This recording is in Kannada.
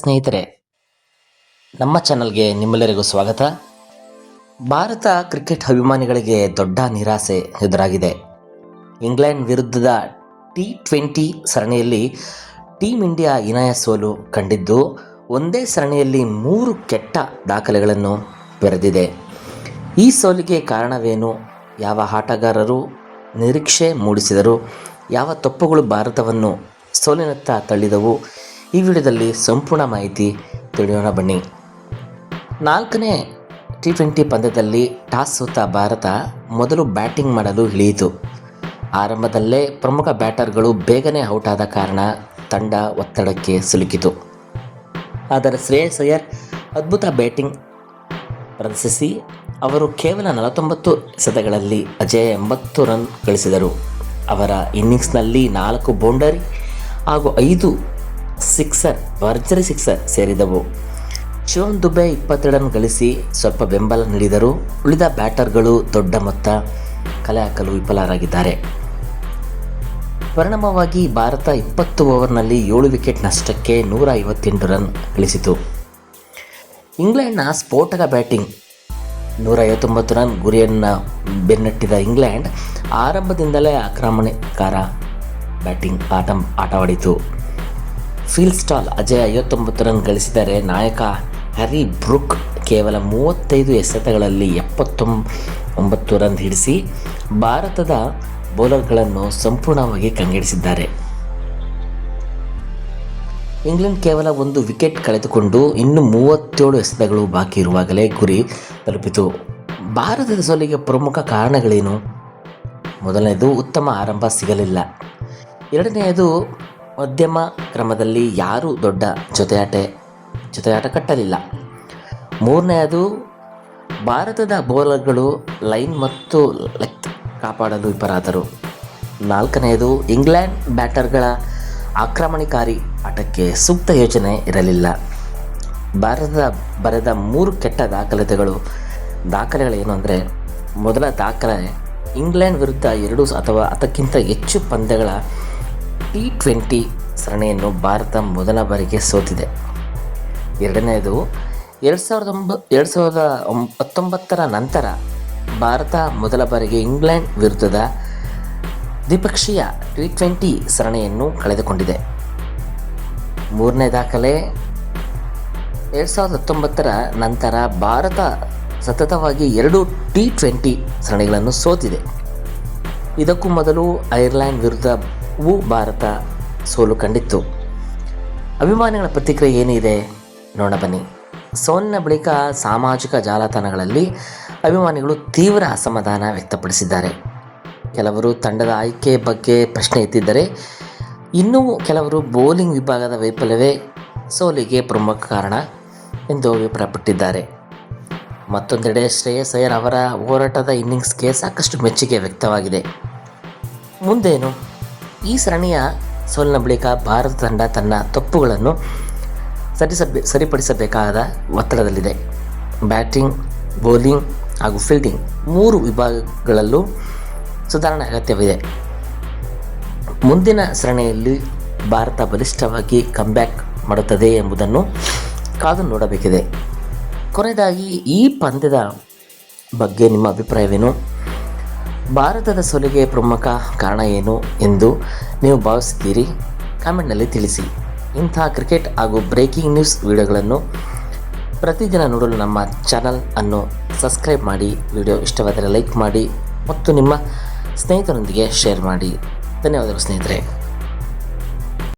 ಸ್ನೇಹಿತರೆ, ನಮ್ಮ ಚಾನಲ್ಗೆ ನಿಮ್ಮೆಲ್ಲರಿಗೂ ಸ್ವಾಗತ. ಭಾರತ ಕ್ರಿಕೆಟ್ ಅಭಿಮಾನಿಗಳಿಗೆ ದೊಡ್ಡ ನಿರಾಸೆ ಎದುರಾಗಿದೆ. ಇಂಗ್ಲೆಂಡ್ ವಿರುದ್ಧದ T20 ಸರಣಿಯಲ್ಲಿ ಟೀಮ್ ಇಂಡಿಯಾ ಹೀನಾಯ ಸೋಲು ಕಂಡಿದ್ದು, ಒಂದೇ ಸರಣಿಯಲ್ಲಿ 3 ಕೆಟ್ಟ ದಾಖಲೆಗಳನ್ನು ಬರೆದಿದೆ. ಈ ಸೋಲಿಗೆ ಕಾರಣವೇನು? ಯಾವ ಆಟಗಾರರು ನಿರೀಕ್ಷೆ ಮೂಡಿಸಿದರು? ಯಾವ ತಪ್ಪುಗಳು ಭಾರತವನ್ನು ಸೋಲಿನತ್ತ ತಳ್ಳಿದವು? ಈ ವಿಡಿಯೋದಲ್ಲಿ ಸಂಪೂರ್ಣ ಮಾಹಿತಿ ತಿಳಿಯೋಣ ಬನ್ನಿ. 4ನೇ T20 ಪಂದ್ಯದಲ್ಲಿ ಟಾಸ್ ಸೋತ ಭಾರತ ಮೊದಲು ಬ್ಯಾಟಿಂಗ್ ಮಾಡಲು ಇಳಿಯಿತು. ಆರಂಭದಲ್ಲೇ ಪ್ರಮುಖ ಬ್ಯಾಟರ್ಗಳು ಬೇಗನೆ ಔಟ್ ಆದ ಕಾರಣ ತಂಡ ಒತ್ತಡಕ್ಕೆ ಸಿಲುಕಿತು. ಆದರೆ ಶ್ರೇಯಸ್ ಅಯ್ಯರ್ ಅದ್ಭುತ ಬ್ಯಾಟಿಂಗ್ ಪ್ರದರ್ಶಿಸಿ ಅವರು ಕೇವಲ 49 ಎಸೆತಗಳಲ್ಲಿ ಅಜೇಯ 80 ರನ್ ಗಳಿಸಿದರು. ಅವರ ಇನ್ನಿಂಗ್ಸ್ನಲ್ಲಿ 4 ಬೌಂಡರಿ ಹಾಗೂ 5 ಭರ್ಜರಿ ಸಿಕ್ಸರ್ ಸೇರಿದವು. ಶಿವಮ್ ದುಬೆ 20 ರನ್ ಗಳಿಸಿ ಸ್ವಲ್ಪ ಬೆಂಬಲ ನೀಡಿದರು. ಉಳಿದ ಬ್ಯಾಟರ್ಗಳು ದೊಡ್ಡ ಮೊತ್ತ ಕಲೆ ಹಾಕಲು ವಿಫಲರಾಗಿದ್ದಾರೆ. ಪರಿಣಾಮವಾಗಿ ಭಾರತ 20 ಓವರ್ನಲ್ಲಿ 7 ವಿಕೆಟ್ ನಷ್ಟಕ್ಕೆ 158 ರನ್ ಗಳಿಸಿತು. ಇಂಗ್ಲೆಂಡ್ನ ಸ್ಫೋಟಕ ಬ್ಯಾಟಿಂಗ್ 159 ರನ್ ಗುರಿಯನ್ನು ಬೆನ್ನಟ್ಟಿದ ಇಂಗ್ಲೆಂಡ್ ಆರಂಭದಿಂದಲೇ ಆಕ್ರಮಣಕಾರ ಬ್ಯಾಟಿಂಗ್ ಆಟವಾಡಿತು. ಫಿಲ್ ಸ್ಟಾಲ್ ಅಜೇಯ 59 ರನ್ ಗಳಿಸಿದರೆ ನಾಯಕ ಹ್ಯಾರಿ ಬ್ರೂಕ್ ಕೇವಲ 35 ಎಸೆತಗಳಲ್ಲಿ 79 ರನ್ ಹಿಡಿಸಿ ಭಾರತದ ಬೌಲರ್ಗಳನ್ನು ಸಂಪೂರ್ಣವಾಗಿ ಕಂಗೆಡಿಸಿದ್ದಾರೆ. ಇಂಗ್ಲೆಂಡ್ ಕೇವಲ 1 ವಿಕೆಟ್ ಕಳೆದುಕೊಂಡು ಇನ್ನು 37 ಎಸೆತಗಳು ಬಾಕಿ ಇರುವಾಗಲೇ ಗುರಿ ತಲುಪಿತು. ಭಾರತದ ಸೋಲಿಗೆ ಪ್ರಮುಖ ಕಾರಣಗಳೇನು? ಮೊದಲನೆಯದು, ಉತ್ತಮ ಆರಂಭ ಸಿಗಲಿಲ್ಲ. ಎರಡನೆಯದು, ಮಧ್ಯಮ ಕ್ರಮದಲ್ಲಿ ಯಾರೂ ದೊಡ್ಡ ಜೊತೆಯಾಟ ಕಟ್ಟಲಿಲ್ಲ. ಮೂರನೆಯದು, ಭಾರತದ ಬೌಲರ್ಗಳು ಲೈನ್ ಮತ್ತು ಲೆಂತ್ ಕಾಪಾಡಲು ವಿಫಲರಾದರು. ನಾಲ್ಕನೆಯದು, ಇಂಗ್ಲೆಂಡ್ ಬ್ಯಾಟರ್ಗಳ ಆಕ್ರಮಣಕಾರಿ ಆಟಕ್ಕೆ ಸೂಕ್ತ ಯೋಜನೆ ಇರಲಿಲ್ಲ. ಭಾರತ ಬರೆದ 3 ಕೆಟ್ಟ ದಾಖಲೆಗಳೇನು ಅಂದರೆ, ಮೊದಲ ದಾಖಲೆ, ಇಂಗ್ಲೆಂಡ್ ವಿರುದ್ಧ 2 ಅಥವಾ ಅದಕ್ಕಿಂತ ಹೆಚ್ಚು ಪಂದ್ಯಗಳ T20 ಸರಣಿಯನ್ನು ಭಾರತ ಮೊದಲ ಬಾರಿಗೆ ಸೋತಿದೆ. ಎರಡನೆಯದು, 2019 ನಂತರ ಭಾರತ ಮೊದಲ ಬಾರಿಗೆ ಇಂಗ್ಲೆಂಡ್ ವಿರುದ್ಧದ ದ್ವಿಪಕ್ಷೀಯ T20 ಸರಣಿಯನ್ನು ಕಳೆದುಕೊಂಡಿದೆ. ಮೂರನೇ ದಾಖಲೆ, 2019 ನಂತರ ಭಾರತ ಸತತವಾಗಿ 2 T20 ಸರಣಿಗಳನ್ನು ಸೋತಿದೆ. ಇದಕ್ಕೂ ಮೊದಲು ಐರ್ಲೆಂಡ್ ವಿರುದ್ಧವೂ ಭಾರತ ಸೋಲು ಕಂಡಿತ್ತು. ಅಭಿಮಾನಿಗಳ ಪ್ರತಿಕ್ರಿಯೆ ಏನಿದೆ ನೋಡೋಣ ಬನ್ನಿ. ಸೋಲಿನ ಬಳಿಕ ಸಾಮಾಜಿಕ ಜಾಲತಾಣಗಳಲ್ಲಿ ಅಭಿಮಾನಿಗಳು ತೀವ್ರ ಅಸಮಾಧಾನ ವ್ಯಕ್ತಪಡಿಸಿದ್ದಾರೆ. ಕೆಲವರು ತಂಡದ ಆಯ್ಕೆ ಬಗ್ಗೆ ಪ್ರಶ್ನೆ ಎತ್ತಿದ್ದರೆ, ಇನ್ನೂ ಕೆಲವರು ಬೌಲಿಂಗ್ ವಿಭಾಗದ ವೈಫಲ್ಯವೇ ಸೋಲಿಗೆ ಪ್ರಮುಖ ಕಾರಣ ಎಂದು ಅಭಿಪ್ರಾಯಪಟ್ಟಿದ್ದಾರೆ. ಮತ್ತೊಂದೆಡೆ ಶ್ರೇಯಸ್ ಅಯ್ಯರ್ ಅವರ ಹೋರಾಟದ ಇನ್ನಿಂಗ್ಸ್ಗೆ ಸಾಕಷ್ಟು ಮೆಚ್ಚುಗೆ ವ್ಯಕ್ತವಾಗಿದೆ. ಮುಂದೇನು? ಈ ಸರಣಿಯ ಸೋಲಿನ ಬಳಿಕ ಭಾರತ ತಂಡ ತನ್ನ ತಪ್ಪುಗಳನ್ನು ಸರಿಪಡಿಸಬೇಕಾದ ಒತ್ತಡದಲ್ಲಿದೆ. ಬ್ಯಾಟಿಂಗ್, ಬೌಲಿಂಗ್ ಹಾಗೂ ಫೀಲ್ಡಿಂಗ್ 3 ವಿಭಾಗಗಳಲ್ಲೂ ಸುಧಾರಣೆ ಅಗತ್ಯವಿದೆ. ಮುಂದಿನ ಸರಣಿಯಲ್ಲಿ ಭಾರತ ಬಲಿಷ್ಠವಾಗಿ ಕಮ್ಬ್ಯಾಕ್ ಮಾಡುತ್ತದೆ ಎಂಬುದನ್ನು ಕಾದು ನೋಡಬೇಕಿದೆ. ಕೊನೆಯದಾಗಿ, ಈ ಪಂದ್ಯದ ಬಗ್ಗೆ ನಿಮ್ಮ ಅಭಿಪ್ರಾಯವೇನು? ಭಾರತದ ಸೋಲಿಗೆ ಪ್ರಮುಖ ಕಾರಣ ಏನು ಎಂದು ನೀವು ಭಾವಿಸುತ್ತೀರಿ? ಕಾಮೆಂಟ್ನಲ್ಲಿ ತಿಳಿಸಿ. ಇಂತಹ ಕ್ರಿಕೆಟ್ ಹಾಗೂ ಬ್ರೇಕಿಂಗ್ ನ್ಯೂಸ್ ವಿಡಿಯೋಗಳನ್ನು ಪ್ರತಿದಿನ ನೋಡಲು ನಮ್ಮ ಚಾನಲ್ ಅನ್ನು ಸಬ್ಸ್ಕ್ರೈಬ್ ಮಾಡಿ. ವಿಡಿಯೋ ಇಷ್ಟವಾದರೆ ಲೈಕ್ ಮಾಡಿ ಮತ್ತು ನಿಮ್ಮ ಸ್ನೇಹಿತರೊಂದಿಗೆ ಶೇರ್ ಮಾಡಿ. ಧನ್ಯವಾದಗಳು ಸ್ನೇಹಿತರೆ.